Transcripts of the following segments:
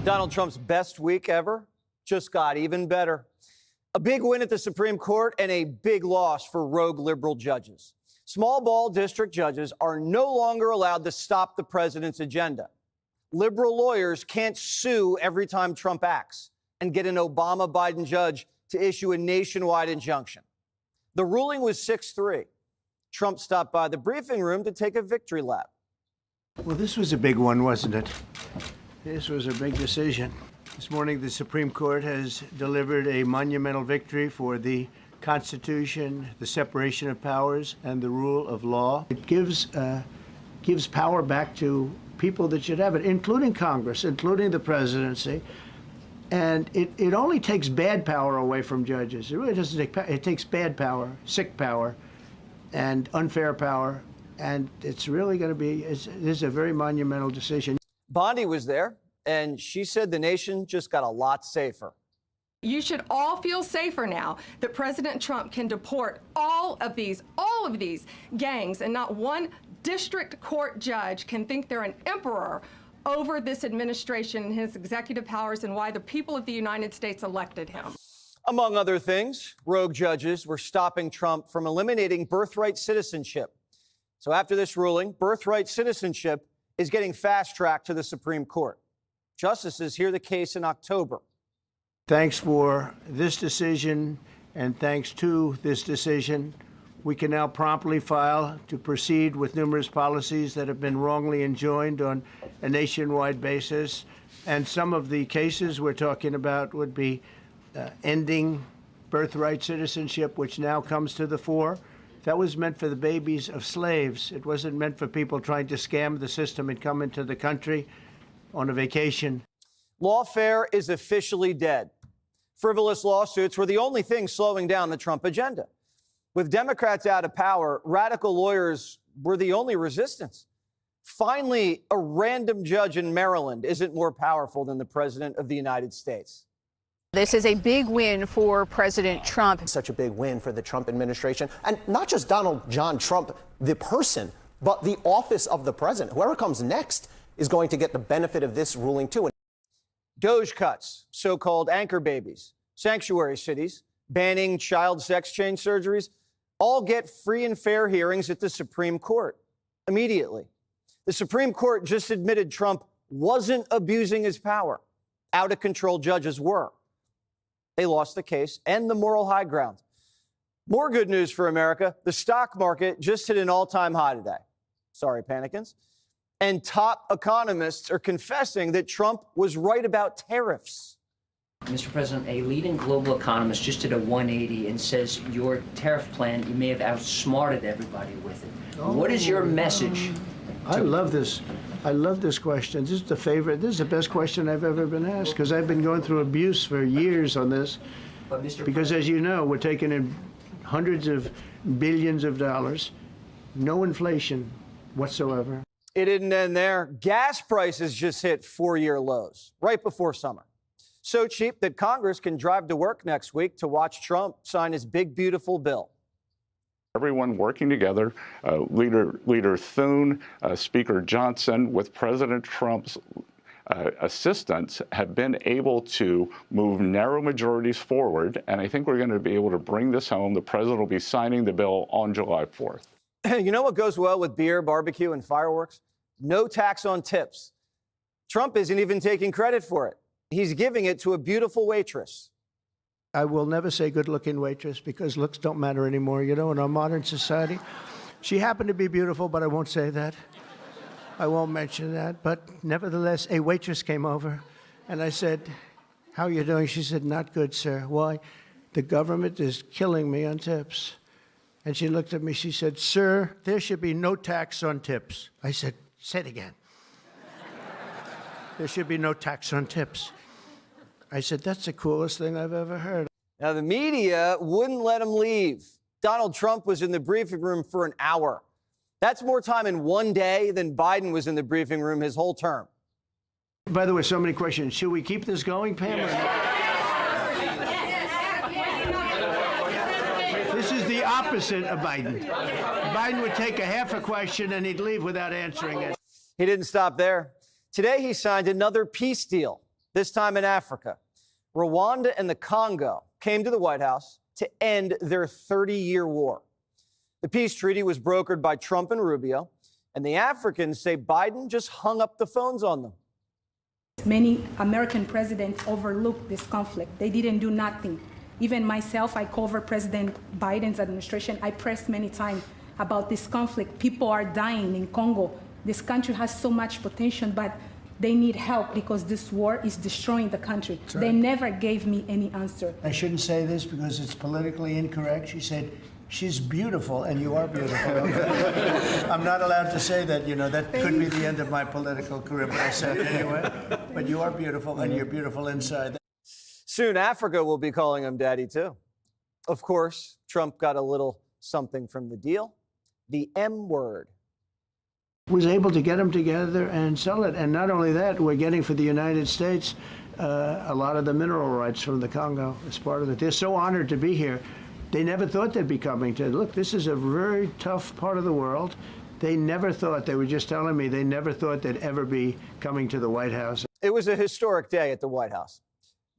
Donald Trump's best week ever just got even better. A big win at the Supreme Court and a big loss for rogue liberal judges. Small ball district judges are no longer allowed to stop the president's agenda. Liberal lawyers can't sue every time Trump acts and get an Obama-Biden judge to issue a nationwide injunction. The ruling was 6-3. Trump stopped by the briefing room to take a victory lap. Well, this was a big one, wasn't it? This was a big decision. This morning, the Supreme Court has delivered a monumental victory for the Constitution, the separation of powers, and the rule of law. It gives power back to people that should have it, including Congress, including the presidency. And it only takes bad power away from judges. It really doesn't take power. It takes bad power, sick power, and unfair power. And it's really going to be, this is a very monumental decision. Bondi was there, and she said the nation just got a lot safer. You should all feel safer now that President Trump can deport all of these gangs, and not one district court judge can think they're an emperor over this administration and his executive powers and why the people of the United States elected him. Among other things, rogue judges were stopping Trump from eliminating birthright citizenship. So after this ruling, birthright citizenship is getting fast-tracked to the Supreme Court. Justices hear the case in October. Thanks for this decision, and thanks to this decision, we can now promptly file to proceed with numerous policies that have been wrongly enjoined on a nationwide basis. And some of the cases we're talking about would be ending birthright citizenship, which now comes to the fore. That was meant for the babies of slaves. It wasn't meant for people trying to scam the system and come into the country on a vacation. Lawfare is officially dead. Frivolous lawsuits were the only thing slowing down the Trump agenda. With Democrats out of power, radical lawyers were the only resistance. Finally, a random judge in Maryland isn't more powerful than the President of the United States. This is a big win for President Trump. Such a big win for the Trump administration. And not just Donald John Trump, the person, but the office of the president. Whoever comes next is going to get the benefit of this ruling, too. DOJ cuts, so-called anchor babies, sanctuary cities, banning child sex change surgeries, all get free and fair hearings at the Supreme Court immediately. The Supreme Court just admitted Trump wasn't abusing his power. Out-of-control judges were. They lost the case and the moral high ground. More good news for America. The stock market just hit an all-time high today. Sorry, Panikins. And top economists are confessing that Trump was right about tariffs. Mr. President, a leading global economist just did a 180 and says your tariff plan, you may have outsmarted everybody with it. What is your message? I love this. I love this question. This is the favorite. This is the best question I've ever been asked, because I've been going through abuse for years on this. But Mr. Because as you know, we're taking in hundreds of billions of dollars, no inflation whatsoever. It didn't end there. Gas prices just hit 4-year lows right before summer. So cheap that Congress can drive to work next week to watch Trump sign his big, beautiful bill. Everyone working together, Leader Thune, Speaker Johnson, with President Trump's assistance, have been able to move narrow majorities forward. And I think we're going to be able to bring this home. The president will be signing the bill on July 4th. You know what goes well with beer, barbecue, and fireworks? No tax on tips. Trump isn't even taking credit for it. He's giving it to a beautiful waitress. I will never say good-looking waitress, because looks don't matter anymore, you know, in our modern society. She happened to be beautiful, but I won't say that. I won't mention that. But nevertheless, a waitress came over, and I said, "How are you doing?" She said, "Not good, sir." "Why?" "The government is killing me on tips." And she looked at me, she said, "Sir, there should be no tax on tips." I said, "Say it again." "There should be no tax on tips." I said, "That's the coolest thing I've ever heard." Now, the media wouldn't let him leave. Donald Trump was in the briefing room for an hour. That's more time in one day than Biden was in the briefing room his whole term. By the way, so many questions. Should we keep this going, Pam? This is the opposite of Biden. Biden would take a half a question and he'd leave without answering it. He didn't stop there. Today, he signed another peace deal. this time in Africa. Rwanda and the Congo came to the White House to end their 30-year war. The peace treaty was brokered by Trump and Rubio, and the Africans say Biden just hung up the phones on them. Many American presidents overlooked this conflict. They didn't do nothing. Even myself, I covered President Biden's administration. I pressed many times about this conflict. People are dying in Congo. This country has so much potential, but they need help because this war is destroying the country. Right. They never gave me any answer. I shouldn't say this because it's politically incorrect. She said, she's beautiful, and you are beautiful. I'm not allowed to say that, that could be the end of my political career, but I said it anyway. But you are beautiful, and you're beautiful inside. Soon, Africa will be calling him daddy, too. Of course, Trump got a little something from the deal, the M word. Was able to get them together and sell it. And not only that, we're getting for the United States a lot of the mineral rights from the Congo as part of it. They're so honored to be here. They never thought they'd be coming to. Look, this is a very tough part of the world. They never thought, they were just telling me, they never thought they'd ever be coming to the White House. It was a historic day at the White House.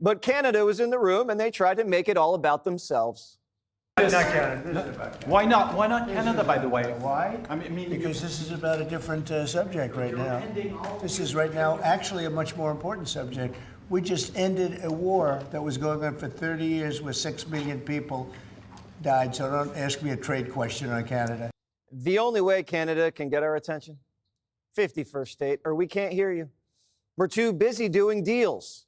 But Canada was in the room, and they tried to make it all about themselves. Not Canada. This is about Canada. Why not? Why not Canada, by the way? Why? I mean, because this is about a different subject right now. This is right now actually a much more important subject. We just ended a war that was going on for 30 years where 6 million people died. So don't ask me a trade question on Canada. The only way Canada can get our attention, 51st state, or we can't hear you. We're too busy doing deals.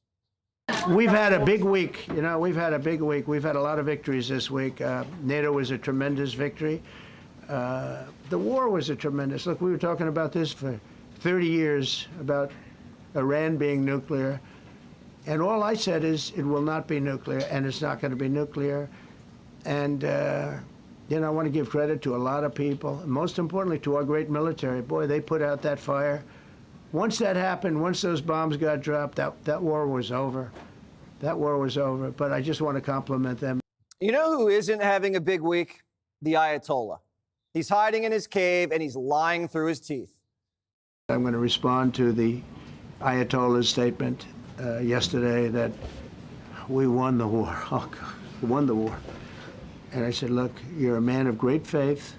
We've had a big week. We've had a big week. We've had a lot of victories this week. NATO was a tremendous victory. The war was a tremendous. Look, we were talking about this for 30 years, about Iran being nuclear. And all I said is it will not be nuclear, and it's not going to be nuclear. And, I want to give credit to a lot of people, and most importantly to our great military. Boy, they put out that fire. Once that happened, once those bombs got dropped, that war was over. That war was over. But I just want to compliment them. You know who isn't having a big week? The Ayatollah. He's hiding in his cave, and he's lying through his teeth. I'm going to respond to the Ayatollah's statement yesterday that we won the war. Oh, God, we won the war. And I said, look, you're a man of great faith,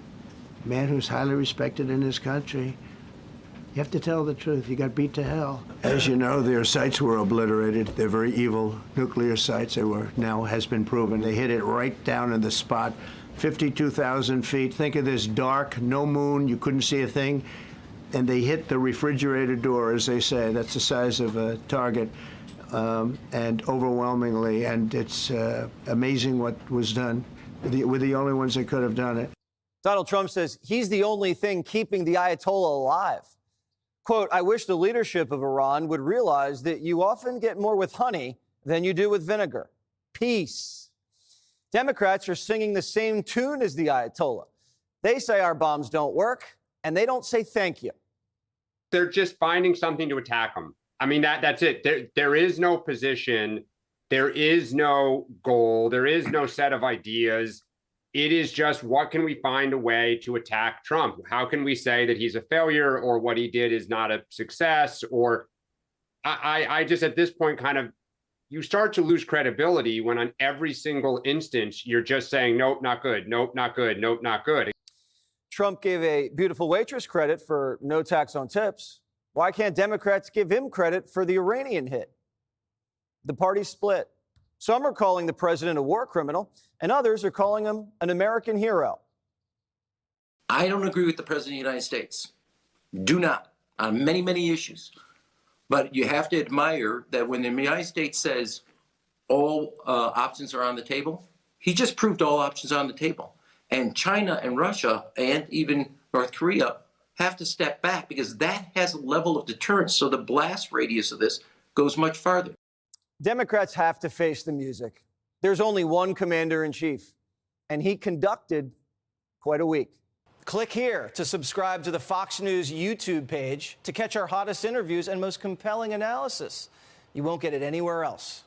a man who's highly respected in this country. You have to tell the truth. You got beat to hell. As you know, their sites were obliterated. They're very evil nuclear sites. They were, now has been proven. They hit it right down in the spot, 52,000 feet. Think of this dark, no moon, you couldn't see a thing. And they hit the refrigerator door, as they say. That's the size of a target. And overwhelmingly, and it's amazing what was done. We're the only ones that could have done it. Donald Trump says he's the only thing keeping the Ayatollah alive. Quote, I wish the leadership of Iran would realize that you often get more with honey than you do with vinegar. Peace. Democrats are singing the same tune as the Ayatollah. They say our bombs don't work, and they don't say thank you. They're just finding something to attack them. I mean, that's it. There is no position. There is no goal. There is no set of ideas. It is just, what can we find a way to attack Trump? How can we say that he's a failure or what he did is not a success? Or I just, at this point, kind of, you start to lose credibility when on every single instance, you're just saying, nope, not good. Nope, not good. Nope, not good. Trump gave a beautiful waitress credit for no tax on tips. Why can't Democrats give him credit for the Iranian hit? The party split. Some are calling the president a war criminal, and others are calling him an American hero. I don't agree with the president of the United States. Do not, on many, many issues. But you have to admire that when the United States says all options are on the table, he just proved all options on the table. And China and Russia and even North Korea have to step back because that has a level of deterrence. So the blast radius of this goes much farther. Democrats have to face the music. There's only one commander-in-chief, and he conducted quite a week. Click here to subscribe to the Fox News YouTube page to catch our hottest interviews and most compelling analysis. You won't get it anywhere else.